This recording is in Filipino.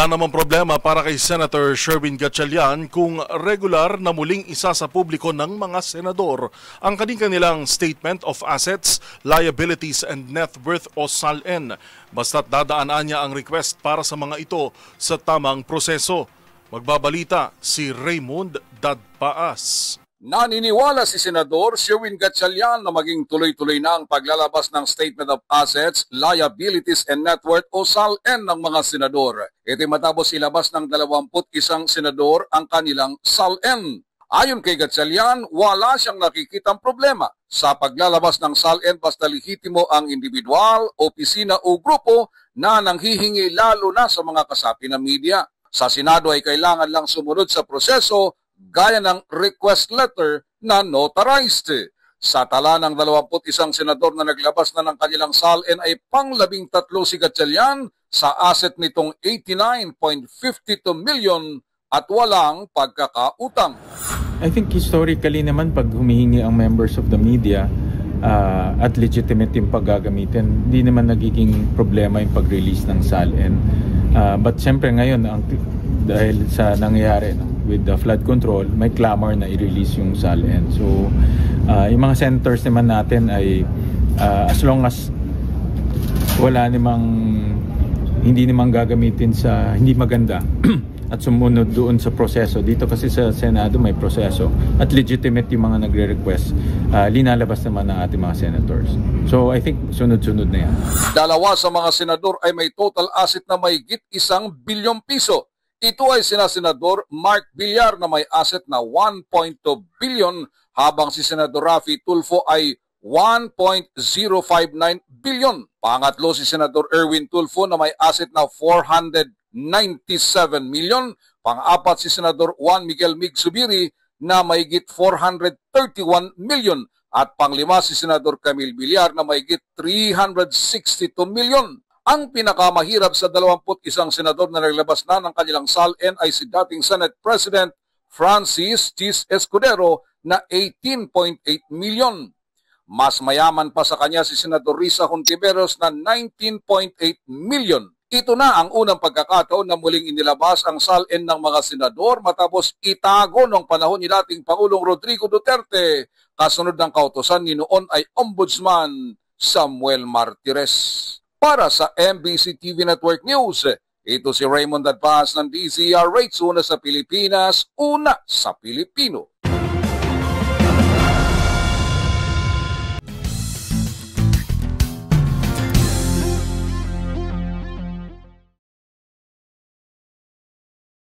Wala namang problema para kay Senator Sherwin Gatchalian kung regular na muling isa sa publiko ng mga senador ang kanilang Statement of Assets, Liabilities and Net Worth o SALN. Basta't dadaanan niya ang request para sa mga ito sa tamang proseso. Magbabalita si Raymond Dadpaas. Naniniwala si Senador Sherwin Gatchalian na maging tuloy-tuloy na ang paglalabas ng Statement of Assets, Liabilities and Net Worth o SALN ng mga senador. Ito'y matapos ilabas ng 21 senador ang kanilang SALN. Ayon kay Gatchalian, wala siyang nakikitang problema sa paglalabas ng SALN basta lehitimo ang individual, opisina o grupo na nanghihingi lalo na sa mga kasapi ng media. Sa Senado ay kailangan lang sumunod sa proseso gaya ng request letter na notarized. Sa tala ng 21 senador na naglabas na ng kanilang SALN ay pang-13 si Gatchalian sa asset nitong 89.52 million at walang pagkakautang. I think historically naman pag humihingi ang members of the media at legitimate yung paggagamitin, hindi naman nagiging problema yung pag-release ng SALN. But siyempre ngayon, dahil sa nangyayari with the flood control, may clamor na i-release yung SALN. So, yung mga senators naman natin ay as long as wala hindi namang gagamitin sa hindi maganda at sumunod doon sa proseso. Dito kasi sa Senado may proseso at legitimate yung mga nagre-request. Linalabas naman ng ating mga senators. So, I think sunod-sunod na yan. Dalawa sa mga senador ay may total asset na mahigit 1 bilyong piso. Ito ay sina Senador Mark Villar na may asset na 1.2 billion habang si Senador Raffy Tulfo ay 1.059 billion. Pangatlo si Senador Erwin Tulfo na may asset na 497 million. Pang-apat si Senador Juan Miguel Mig Zubiri na mahigit 431 million. At pang-lima si Senador Camille Villar na mahigit 362 million. Ang pinakamahirap sa 21 senador na naglabas na ng kanilang SALN ay si dating Senate President Francis Chis Escudero na 18.8 million. Mas mayaman pa sa kanya si Senador Risa Hontiveros na 19.8 million. Ito na ang unang pagkakataon na muling inilabas ang SALN ng mga senador matapos itago noong panahon ni dating Pangulong Rodrigo Duterte kasunod ng kautusan ni noon ay Ombudsman Samuel Martires. Para sa MBC TV Network News, ito si Raymond Dadpaas ng DZRH, una sa Pilipinas, una sa Pilipino.